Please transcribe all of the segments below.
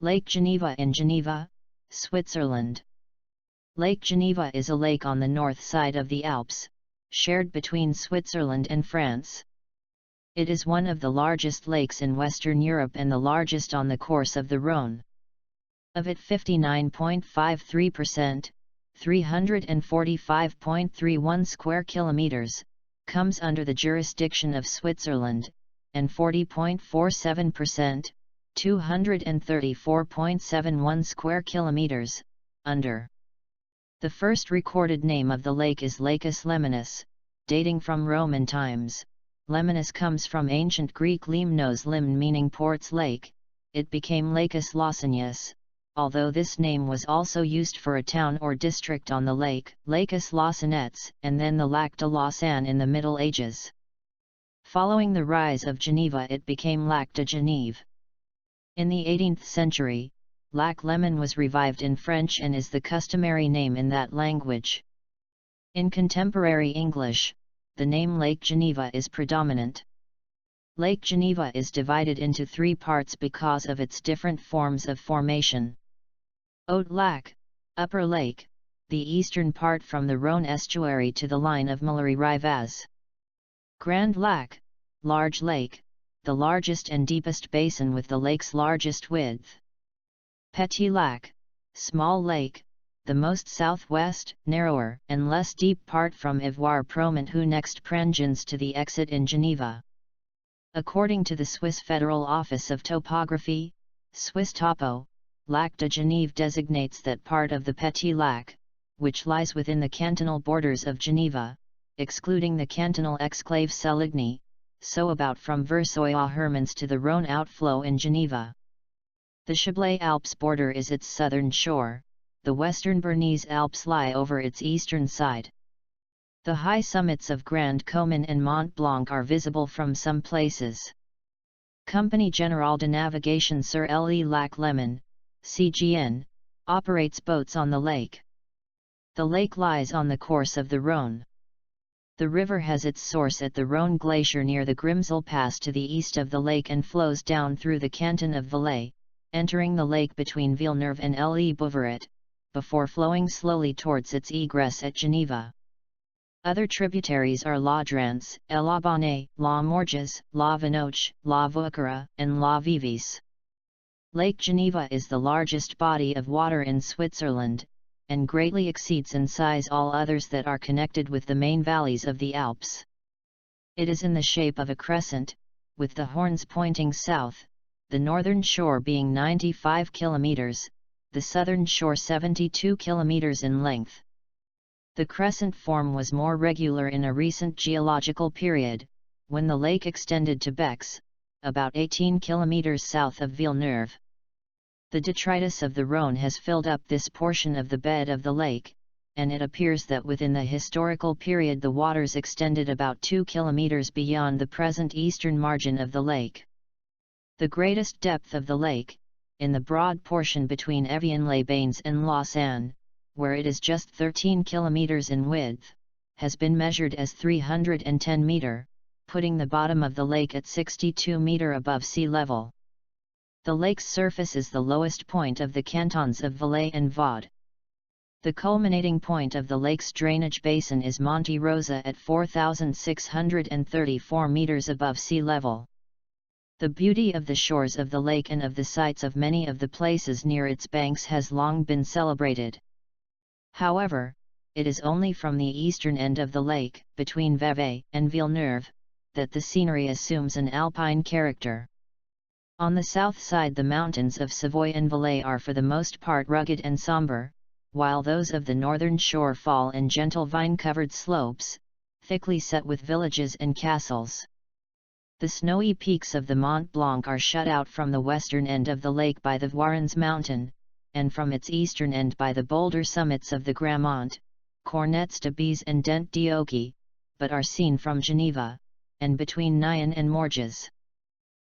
Lake Geneva in Geneva, Switzerland. Lake Geneva is a lake on the north side of the Alps, shared between Switzerland and France. It is one of the largest lakes in Western Europe and the largest on the course of the Rhône. Of it 59.53%, 345.31 square kilometers, comes under the jurisdiction of Switzerland, and 40.47%, 234.71 square kilometers, under. The first recorded name of the lake is Lacus Lemanus, dating from Roman times. Lemanus comes from ancient Greek limnos limn meaning port's lake. It became Lacus Lawsonius, although this name was also used for a town or district on the lake, Lacus Lawsonets, and then the Lac de Lausanne in the Middle Ages. Following the rise of Geneva it became Lac de Genève. In the 18th century, Lac Léman was revived in French and is the customary name in that language. In contemporary English, the name Lake Geneva is predominant. Lake Geneva is divided into three parts because of its different forms of formation. Haut Lac, Upper Lake, the eastern part from the Rhône estuary to the line of Millery-Rivaz. Grand Lac, Large Lake, the largest and deepest basin with the lake's largest width. Petit Lac, Small Lake, the most southwest, narrower, and less deep part from Ivoire Promontory who next Prengens to the exit in Geneva. According to the Swiss Federal Office of Topography, Swiss Topo, Lac de Genève designates that part of the Petit Lac, which lies within the cantonal borders of Geneva, excluding the cantonal exclave Celigny, so about from Versoix-Hermans to the Rhône outflow in Geneva. The Chablais Alps border is its southern shore, the western Bernese Alps lie over its eastern side. The high summits of Grand Commun and Mont Blanc are visible from some places. Compagnie Générale de Navigation sur le Lac Léman, CGN, operates boats on the lake. The lake lies on the course of the Rhône. The river has its source at the Rhône Glacier near the Grimsel Pass to the east of the lake and flows down through the canton of Valais, entering the lake between Villeneuve and Le Bouveret, before flowing slowly towards its egress at Geneva. Other tributaries are La Drance, La Bonnet, La Morges, La Venoche, La Vauquera, and La Vivis. Lake Geneva is the largest body of water in Switzerland, and greatly exceeds in size all others that are connected with the main valleys of the Alps. It is in the shape of a crescent, with the horns pointing south, the northern shore being 95 kilometers, the southern shore 72 kilometers in length. The crescent form was more regular in a recent geological period, when the lake extended to Bex, about 18 kilometers south of Villeneuve. The detritus of the Rhône has filled up this portion of the bed of the lake, and it appears that within the historical period the waters extended about 2 kilometers beyond the present eastern margin of the lake. The greatest depth of the lake, in the broad portion between Evian-les-Bains and Lausanne, where it is just 13 kilometers in width, has been measured as 310 meter, putting the bottom of the lake at 62 meter above sea level. The lake's surface is the lowest point of the cantons of Valais and Vaud. The culminating point of the lake's drainage basin is Monte Rosa at 4,634 meters above sea level. The beauty of the shores of the lake and of the sites of many of the places near its banks has long been celebrated. However, it is only from the eastern end of the lake, between Vevey and Villeneuve, that the scenery assumes an alpine character. On the south side the mountains of Savoy and Valais are for the most part rugged and sombre, while those of the northern shore fall in gentle vine-covered slopes, thickly set with villages and castles. The snowy peaks of the Mont Blanc are shut out from the western end of the lake by the Voirons mountain, and from its eastern end by the bolder summits of the Grammont, Cornets de Bise and Dent d'Oki, but are seen from Geneva, and between Nyon and Morges.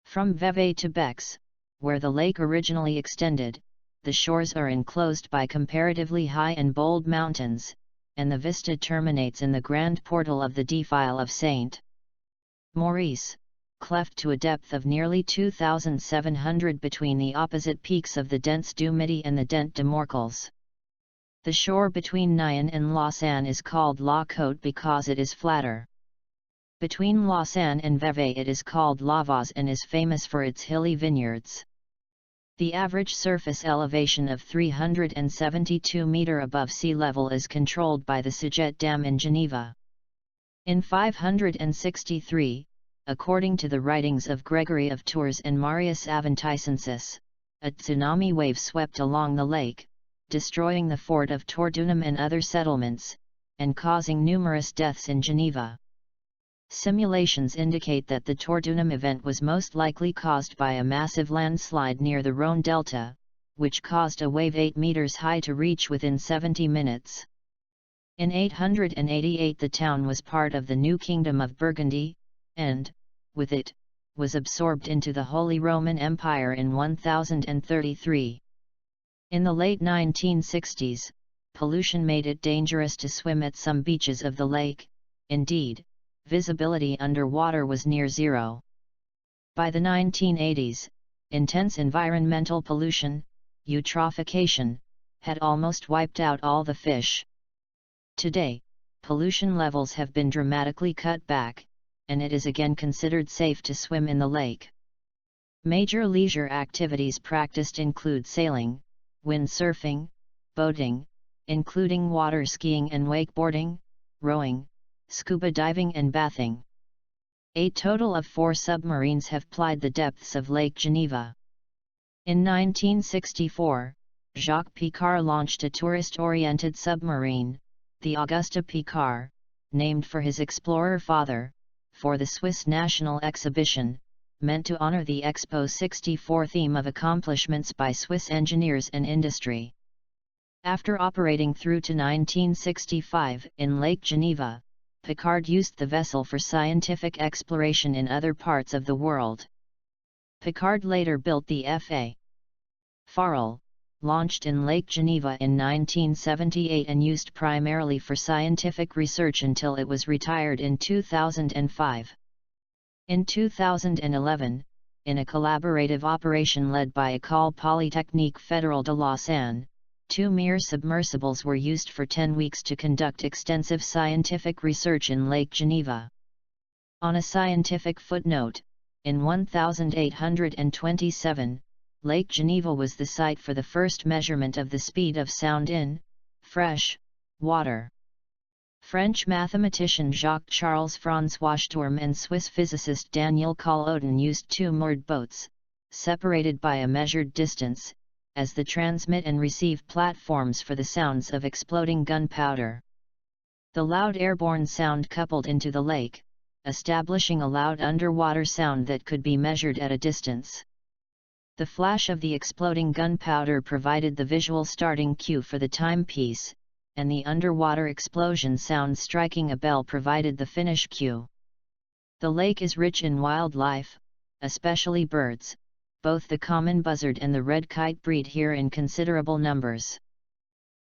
From Vevey to Bex, where the lake originally extended, the shores are enclosed by comparatively high and bold mountains, and the vista terminates in the grand portal of the defile of St. Maurice, cleft to a depth of nearly 2,700 between the opposite peaks of the Dents du Midi and the Dent de Morcles. The shore between Nyon and Lausanne is called La Côte because it is flatter. Between Lausanne and Vevey it is called La Vause and is famous for its hilly vineyards. The average surface elevation of 372 meter above sea level is controlled by the Saget Dam in Geneva. In 563, according to the writings of Gregory of Tours and Marius Aventicensis, a tsunami wave swept along the lake, destroying the fort of Tordunum and other settlements, and causing numerous deaths in Geneva. Simulations indicate that the Tordunum event was most likely caused by a massive landslide near the Rhône Delta, which caused a wave 8 meters high to reach within 70 minutes. In 888 the town was part of the new Kingdom of Burgundy, and, with it, was absorbed into the Holy Roman Empire in 1033. In the late 1960s, pollution made it dangerous to swim at some beaches of the lake. Indeed, visibility underwater was near zero. By the 1980s, intense environmental pollution, eutrophication, had almost wiped out all the fish. Today, pollution levels have been dramatically cut back, and it is again considered safe to swim in the lake. Major leisure activities practiced include sailing, windsurfing, boating, including water skiing and wakeboarding, rowing, scuba diving and bathing. A total of 4 submarines have plied the depths of Lake Geneva. In 1964, Jacques Picard launched a tourist-oriented submarine, the Augusta Picard, named for his explorer father, for the Swiss National Exhibition, meant to honor the Expo 64 theme of accomplishments by Swiss engineers and industry. After operating through to 1965 in Lake Geneva, Picard used the vessel for scientific exploration in other parts of the world. Picard later built the F.A. Farrell, launched in Lake Geneva in 1978 and used primarily for scientific research until it was retired in 2005. In 2011, in a collaborative operation led by École Polytechnique Fédérale de Lausanne, 2 Mir submersibles were used for 10 weeks to conduct extensive scientific research in Lake Geneva. On a scientific footnote, in 1827, Lake Geneva was the site for the first measurement of the speed of sound in fresh water. French mathematician Jacques-Charles François Sturm and Swiss physicist Daniel Colodin used 2 moored boats, separated by a measured distance, as the transmit and receive platforms for the sounds of exploding gunpowder. The loud airborne sound coupled into the lake, establishing a loud underwater sound that could be measured at a distance. The flash of the exploding gunpowder provided the visual starting cue for the timepiece, and the underwater explosion sound striking a bell provided the finish cue. The lake is rich in wildlife, especially birds. Both the common buzzard and the red kite breed here in considerable numbers.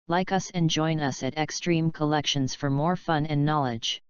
Like us and join us at Extreme Collections for more fun and knowledge.